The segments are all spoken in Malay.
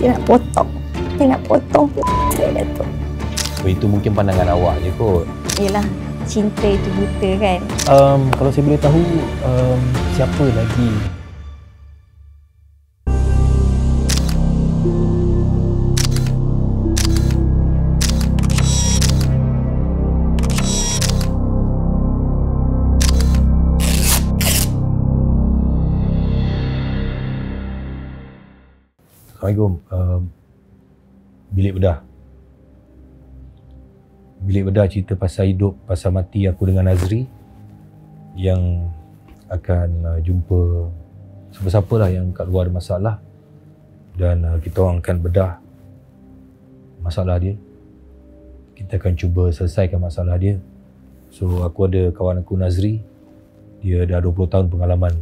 Dia nak potong. Dia nak potong saya, Datuk. Oh, itu mungkin pandangan awak je kot. Yelah, cinta itu buta kan. Kalau saya boleh tahu, siapa lagi? Assalamualaikum. Bilik bedah. Bilik bedah cerita pasal hidup, pasal mati aku dengan Nazri yang akan jumpa siapa-siapa lah yang kat luar ada masalah, dan kita orang akan bedah masalah dia. Kita akan cuba selesaikan masalah dia. So aku ada kawan aku Nazri, dia dah 20 tahun pengalaman.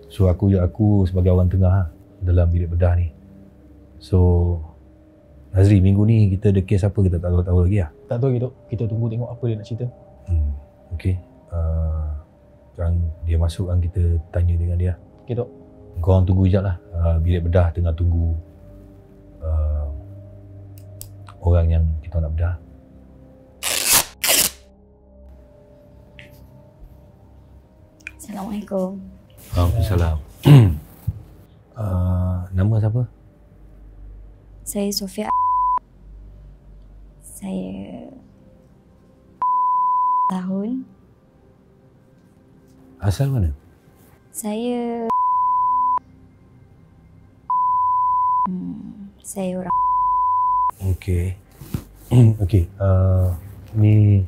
So aku sebagai orang tengah dalam bilik bedah ni. So Nazri, minggu ni kita ada kes apa kita tak tahu lagi lah. Tak tahu lagi, Dok. Kita tunggu tengok apa dia nak cerita. Okey. Sekarang dia masuk kan, kita tanya dengan dia. Okey, Dok. Korang tunggu sekejap lah. Bilik bedah tengah tunggu orang yang kita nak bedah. Assalamualaikum. Waalaikumsalam. Nama siapa? Saya Sofia. Saya tahun. Asal mana? Saya saya orang. Okey. Okey. Ni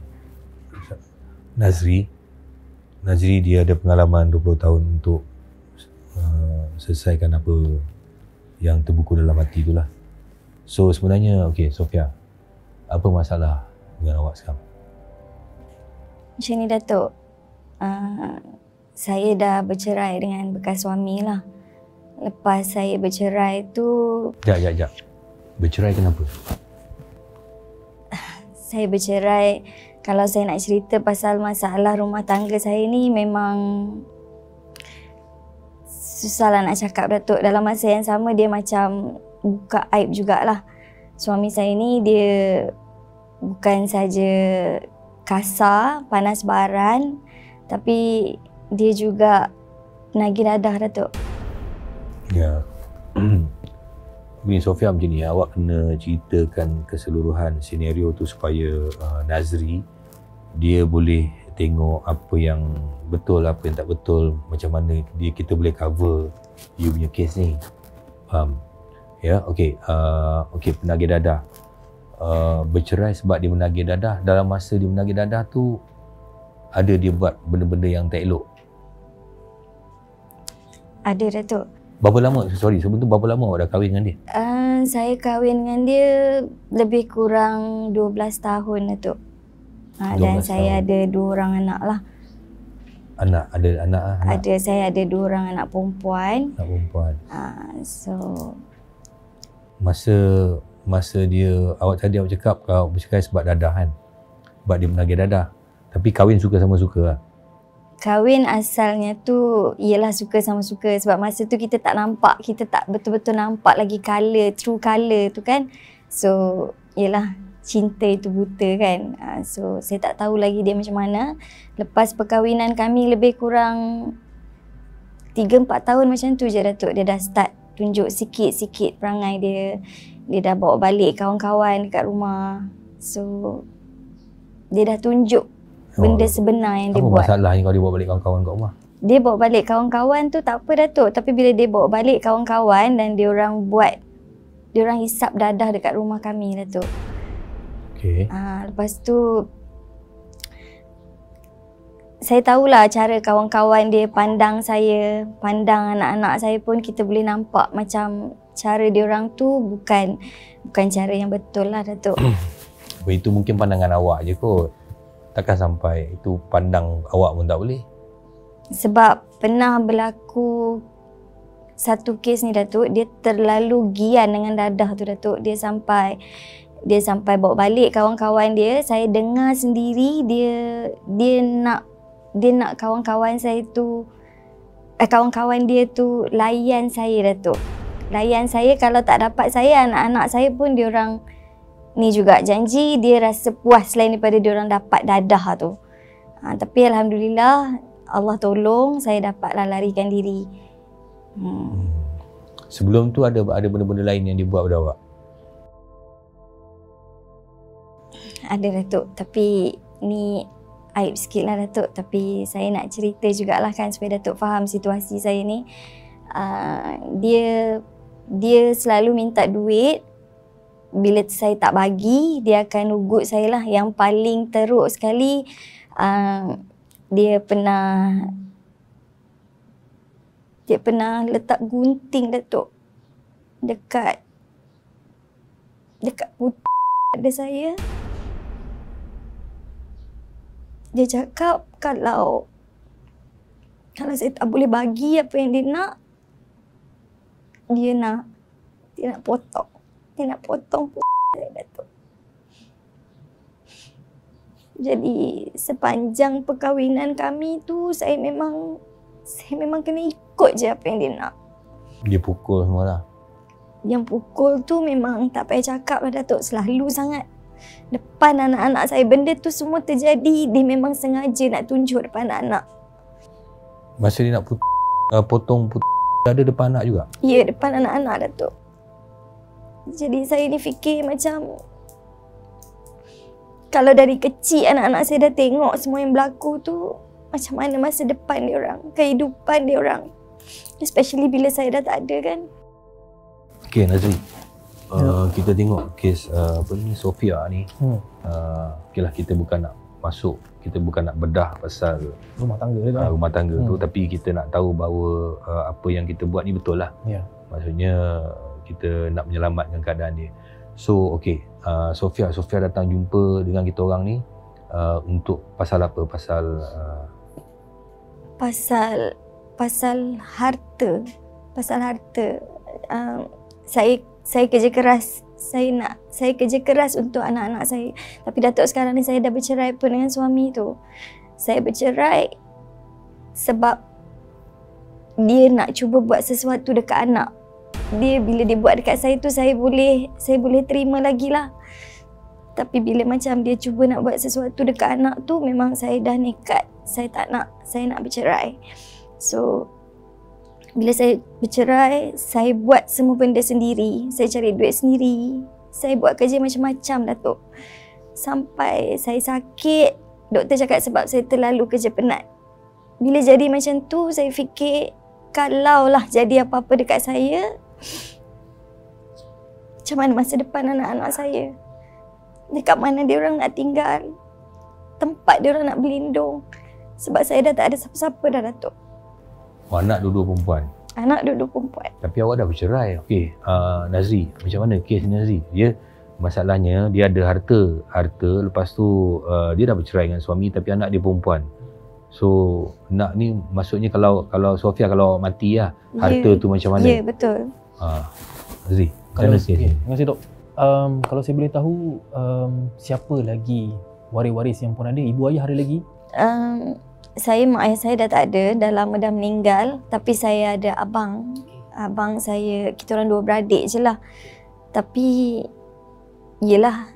Nazri. Nazri dia ada pengalaman 20 tahun untuk selesaikan apa yang terbuku dalam hati itulah. So sebenarnya, okey Sofia, apa masalah dengan awak sekarang? Macam ni, Datuk. Saya dah bercerai dengan bekas suami lah. Lepas saya bercerai tu... Sekejap. Bercerai kenapa? Saya bercerai, kalau saya nak cerita pasal masalah rumah tangga saya ni memang susahlah nak cakap, Datuk. Dalam masa yang sama dia macam buka aib jugalah. Suami saya ni dia bukan saja kasar, panas baran, tapi dia juga penagih dadah, Datuk. Ya. Ni Sofia, macam ni, awak kena ceritakan keseluruhan senario tu supaya Nazri dia boleh tengok apa yang betul, apa yang tak betul, macam mana kita boleh cover you punya kes ni. Faham? Ya, okey. Okey, penagih dadah. Bercerai sebab dia menagih dadah. Dalam masa dia menagih dadah tu, ada dia buat benda-benda yang tak elok? Ada, Datuk. Berapa lama, sebelum tu berapa lama awak dah kahwin dengan dia? Saya kahwin dengan dia lebih kurang 12 tahun, Datuk. Dan saya ada 2 orang anak lah. Ada anak? Ada, saya ada 2 orang anak perempuan. Anak perempuan. So Masa dia, awak tadi awak cakap awak bercerai sebab dadah kan? Sebab dia menagih dadah. Tapi kahwin suka sama suka lah. Kahwin asalnya tu ialah suka sama suka, sebab masa tu kita tak nampak, kita tak betul-betul nampak lagi colour, true colour tu kan. So ialah cinta itu buta kan. So saya tak tahu lagi dia macam mana. Lepas perkahwinan kami lebih kurang 3-4 tahun macam tu je, Datuk, dia dah start tunjuk sikit-sikit perangai dia. Dia dah bawa balik kawan-kawan dekat rumah. So dia dah tunjuk benda sebenar yang dia buat. Apa masalahnya kalau dia bawa balik kawan-kawan kat rumah? Dia bawa balik kawan-kawan tu tak apa, Datuk. Tapi bila dia bawa balik kawan-kawan dan dia orang hisap dadah dekat rumah kami, Datuk. Okey. Lepas tu saya tahulah cara kawan-kawan dia pandang saya, pandang anak-anak saya pun kita boleh nampak macam cara dia orang tu bukan cara yang betul lah, Datuk. Itu mungkin pandangan awak je kot. Takkan sampai itu pandang awak pun tak boleh. Sebab pernah berlaku satu kes ni, Datuk, dia terlalu gian dengan dadah tu, Datuk. Dia sampai bawa balik kawan-kawan dia. Saya dengar sendiri dia nak kawan-kawan saya tu kawan-kawan dia tu layan saya, Datuk. layan saya. Kalau tak dapat saya, anak-anak saya pun diorang ni juga janji dia rasa puas selain daripada diorang dapat dadah tu. Tapi alhamdulillah Allah tolong saya dapatlah larikan diri. Sebelum tu ada benda-benda lain yang dibuat pada awak? Ada Datuk, tapi ni aib sikit lah Datuk. Tapi saya nak cerita jugalah kan supaya Datuk faham situasi saya ni. Dia selalu minta duit. Bila saya tak bagi, dia akan ugut saya lah. Yang paling teruk sekali, dia pernah letak gunting Datuk dekat putih ada saya. Dia cakap kalau saya tak boleh bagi apa yang dia nak potong. Dia nak potong saya Datuk. Jadi sepanjang perkahwinan kami tu saya memang kena ikut je apa yang dia nak. Dia pukul semua lah. Yang pukul tu memang tak payah cakap lah Datuk. Selalu sangat. Depan anak-anak saya. Benda tu semua terjadi. Dia memang sengaja nak tunjuk depan anak-anak. Masa dia nak potong ada depan anak juga? Ya, depan anak-anak Datuk. Jadi saya ni fikir macam kalau dari kecil anak-anak saya dah tengok semua yang berlaku tu, macam mana masa depan dia orang, kehidupan dia orang. Especially bila saya dah tak ada kan. Okay Nazri, kita tengok kes Sofia ni. Okay lah, kita bukan nak masuk, kita bukan nak bedah pasal rumah tangga dia kan? Rumah tangga tu, tapi kita nak tahu bahawa apa yang kita buat ni betul lah. Maksudnya kita nak menyelamatkan keadaan dia. So okay, Sofia datang jumpa dengan kita orang ni untuk pasal apa? Pasal harta. Saya kerja keras. Saya kerja keras untuk anak-anak saya. Tapi Datuk sekarang ni saya dah bercerai pun dengan suami tu. Saya bercerai sebab dia nak cuba buat sesuatu dekat anak. Bila dia buat dekat saya tu, saya boleh terima lagi lah. Tapi bila macam dia cuba nak buat sesuatu dekat anak tu, memang saya dah nekat. Saya nak bercerai. So bila saya bercerai, saya buat semua benda sendiri. Saya cari duit sendiri. Saya buat kerja macam-macam Datuk. Sampai saya sakit, doktor cakap sebab saya terlalu kerja penat. Bila jadi macam tu, saya fikir kalaulah jadi apa-apa dekat saya, macam mana masa depan anak-anak saya? Dekat mana dia orang nak tinggal? Tempat dia orang nak berlindung? Sebab saya dah tak ada siapa-siapa dah Datuk. Anak dua-dua perempuan? Anak dua-dua perempuan. Tapi awak dah bercerai. Okey, Nazri, macam mana kes Nazri? Masalahnya dia ada harta, lepas tu dia dah bercerai dengan suami tapi anak dia perempuan. So nak ni maksudnya kalau Sofia kalau mati lah, harta tu macam mana? Ya, betul. Nazri, terima kasih Dok. Kalau saya boleh tahu, siapa lagi waris-waris yang pun ada? Ibu ayah ada lagi? Mak ayah saya dah tak ada, dah lama dah meninggal. Tapi saya ada abang. Abang saya, kita orang dua beradik je lah. Tapi, yelah,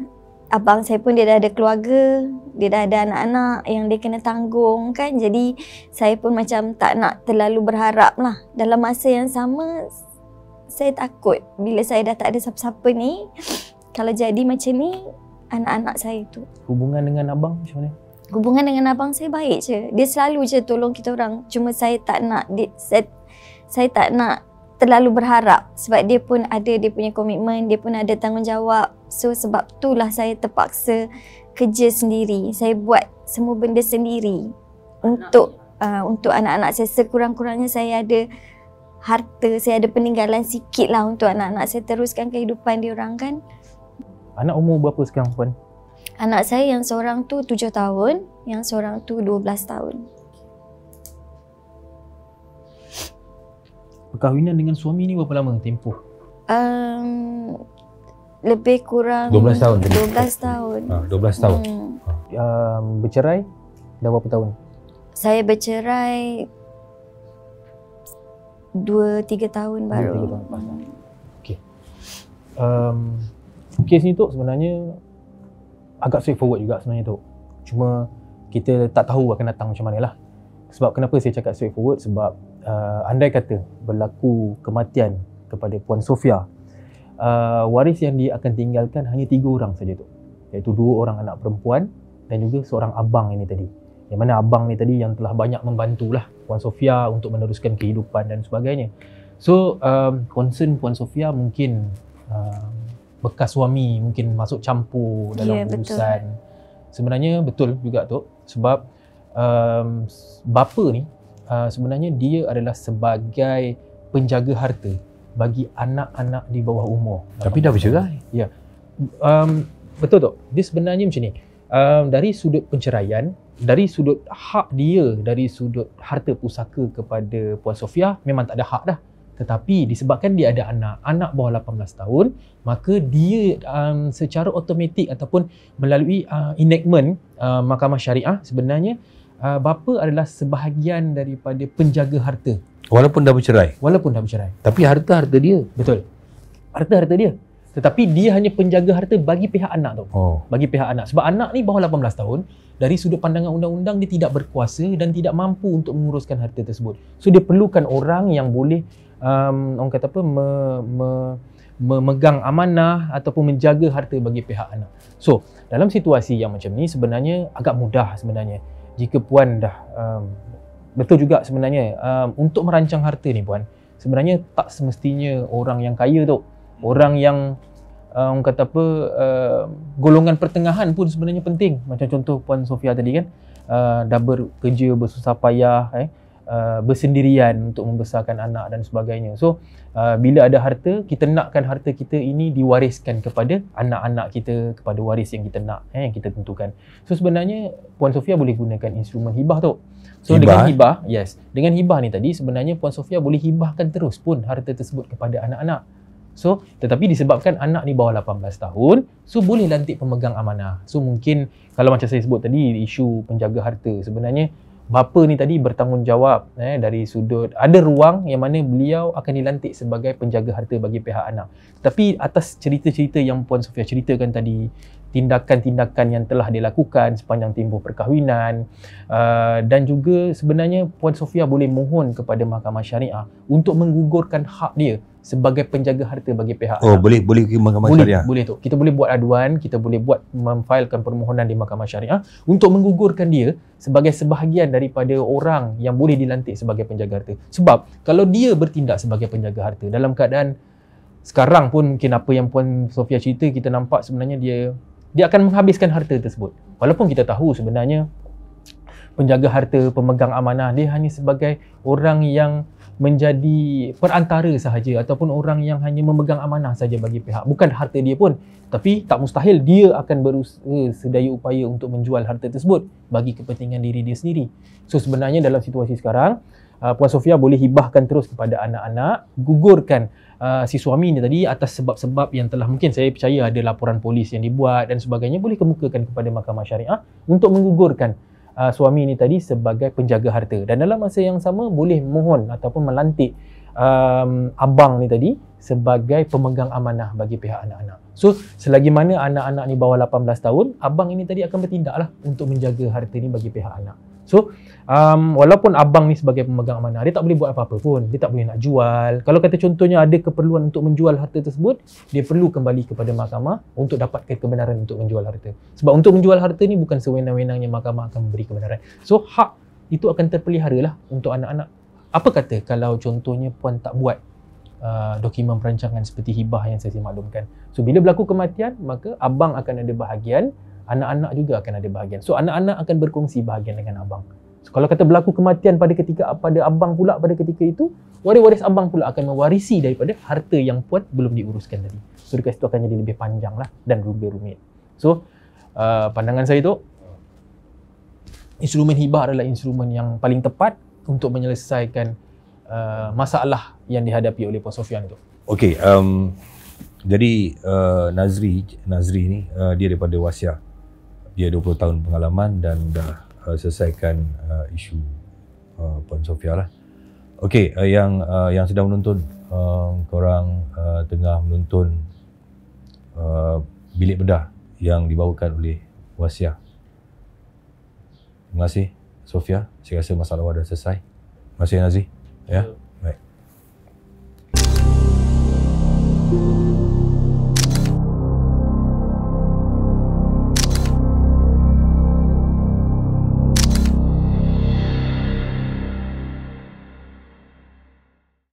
abang saya pun dia dah ada keluarga. Dia dah ada anak-anak yang dia kena tanggung kan. Jadi, saya pun macam tak nak terlalu berharap lah. Dalam masa yang sama, saya takut bila saya dah tak ada siapa-siapa ni, kalau jadi macam ni, anak-anak saya tu. Hubungan dengan abang macam mana? Hubungan dengan abang saya baik je. Dia selalu je tolong kita orang. Cuma saya tak nak saya tak nak terlalu berharap sebab dia pun ada dia punya komitmen, dia pun ada tanggungjawab. So sebab itulah saya terpaksa kerja sendiri. Saya buat semua benda sendiri untuk anak-anak saya. Sekurang-kurangnya saya ada harta, saya ada peninggalan sikit lah untuk anak-anak saya teruskan kehidupan dia orang kan. Anak umur berapa sekarang puan? Anak saya yang seorang tu 7 tahun, yang seorang tu 12 tahun. Perkahwinan dengan suami ni berapa lama tempoh? Lebih kurang 12 tahun. 12 tahun. 12 tahun. Bercerai dah berapa tahun? Saya bercerai 2-3 tahun baru. 2-3 tahun lepas. kes ni tu sebenarnya agak straightforward juga sebenarnya tu. Cuma kita tak tahu akan datang macam mana lah. Sebab kenapa saya cakap straightforward? Sebab andai kata berlaku kematian kepada Puan Sofia, waris yang dia akan tinggalkan hanya 3 orang saja tu, iaitu 2 orang anak perempuan dan juga seorang abang ini tadi. Yang mana abang ni tadi yang telah banyak membantulah Puan Sofia untuk meneruskan kehidupan dan sebagainya. So concern Puan Sofia mungkin bekas suami mungkin masuk campur dalam urusan. Sebenarnya betul juga tu, sebab bapa ni sebenarnya dia adalah sebagai penjaga harta bagi anak-anak di bawah umur. Tapi dah bercerai. Ya. Betul tak? Dia sebenarnya macam ni. Dari sudut penceraian, dari sudut hak dia, dari sudut harta pusaka kepada Puan Sofia, memang tak ada hak dah. Tetapi disebabkan dia ada anak bawah 18 tahun, maka dia secara automatik ataupun melalui enactment Mahkamah Syariah, sebenarnya bapa adalah sebahagian daripada penjaga harta. Walaupun dah bercerai. Walaupun dah bercerai. Tapi harta dia. Betul. Harta dia. Tetapi dia hanya penjaga harta bagi pihak anak tu. Bagi pihak anak. Sebab anak ni bawah 18 tahun, dari sudut pandangan undang-undang dia tidak berkuasa dan tidak mampu untuk menguruskan harta tersebut. So dia perlukan orang yang boleh orang kata apa, memegang amanah ataupun menjaga harta bagi pihak anak. So dalam situasi yang macam ni sebenarnya agak mudah sebenarnya. Jika puan dah betul juga sebenarnya untuk merancang harta ni puan, sebenarnya tak semestinya orang yang kaya tu, orang yang orang kata apa, golongan pertengahan pun sebenarnya penting. Macam contoh Puan Sofia tadi kan, dah bekerja bersusah payah, bersendirian untuk membesarkan anak dan sebagainya. So bila ada harta, kita nakkan harta kita ini diwariskan kepada anak-anak kita, kepada waris yang kita nak, yang kita tentukan. So sebenarnya Puan Sofia boleh gunakan instrumen hibah tu. So dengan hibah, dengan hibah ni tadi sebenarnya Puan Sofia boleh hibahkan terus pun harta tersebut kepada anak-anak. So tetapi disebabkan anak ni bawah 18 tahun, so boleh lantik pemegang amanah. So mungkin kalau macam saya sebut tadi, isu penjaga harta, sebenarnya bapa ni tadi bertanggungjawab dari sudut, ada ruang yang mana beliau akan dilantik sebagai penjaga harta bagi pihak anak. Tapi atas cerita-cerita yang Puan Sofia ceritakan tadi, tindakan-tindakan yang telah dilakukan sepanjang tempoh perkahwinan, dan juga sebenarnya Puan Sofia boleh mohon kepada Mahkamah Syariah untuk menggugurkan hak dia sebagai penjaga harta bagi pihak anak. Boleh ke Mahkamah Syariah? Boleh tu. Kita boleh buat aduan, kita boleh memfailkan permohonan di Mahkamah Syariah untuk menggugurkan dia sebagai sebahagian daripada orang yang boleh dilantik sebagai penjaga harta. Sebab kalau dia bertindak sebagai penjaga harta dalam keadaan sekarang pun, mungkin apa yang Puan Sofia cerita, kita nampak sebenarnya dia akan menghabiskan harta tersebut. Walaupun kita tahu sebenarnya penjaga harta, pemegang amanah, dia hanya sebagai orang yang menjadi perantara sahaja ataupun orang yang hanya memegang amanah saja bagi pihak, bukan harta dia pun. Tapi tak mustahil dia akan berusaha sedaya upaya untuk menjual harta tersebut bagi kepentingan diri dia sendiri. So sebenarnya dalam situasi sekarang, Puan Sofia boleh hibahkan terus kepada anak-anak, gugurkan si suami ni tadi atas sebab-sebab yang telah, mungkin saya percaya ada laporan polis yang dibuat dan sebagainya, boleh kemukakan kepada Mahkamah Syariah untuk menggugurkan suami ni tadi sebagai penjaga harta. Dan dalam masa yang sama boleh mohon ataupun melantik abang ni tadi sebagai pemegang amanah bagi pihak anak-anak. So selagi mana anak-anak ni bawah 18 tahun, abang ini tadi akan bertindaklah untuk menjaga harta ni bagi pihak anak. So walaupun abang ni sebagai pemegang amanah, dia tak boleh buat apa-apa pun. Dia tak boleh nak jual. Kalau kata contohnya ada keperluan untuk menjual harta tersebut, dia perlu kembali kepada mahkamah untuk dapatkan kebenaran untuk menjual harta. Sebab untuk menjual harta ni bukan sewenang-wenangnya mahkamah akan memberi kebenaran. So hak itu akan terpelihara lah untuk anak-anak. Apa kata kalau contohnya puan tak buat dokumen perancangan seperti hibah yang saya maklumkan. So bila berlaku kematian, maka abang akan ada bahagian, anak-anak juga akan ada bahagian. So anak-anak akan berkongsi bahagian dengan abang. So kalau kata berlaku kematian pada abang pula pada ketika itu, waris-waris abang pula akan mewarisi daripada harta yang puan belum diuruskan tadi. So dekat situ akan jadi lebih panjang lah dan lebih rumit. So pandangan saya tu, instrumen hibah adalah instrumen yang paling tepat untuk menyelesaikan masalah yang dihadapi oleh Puan Sofia itu. Okey, jadi Nazri ni dia daripada Wasiah. Dia 20 tahun pengalaman dan dah selesaikan isu Puan Sofia lah. Okey, yang sedang menonton, korang tengah menonton bilik bedah yang dibawakan oleh Wasiah. Terima kasih Sofia. Saya rasa masalah awak dah selesai. Terima kasih Nazri. Ya.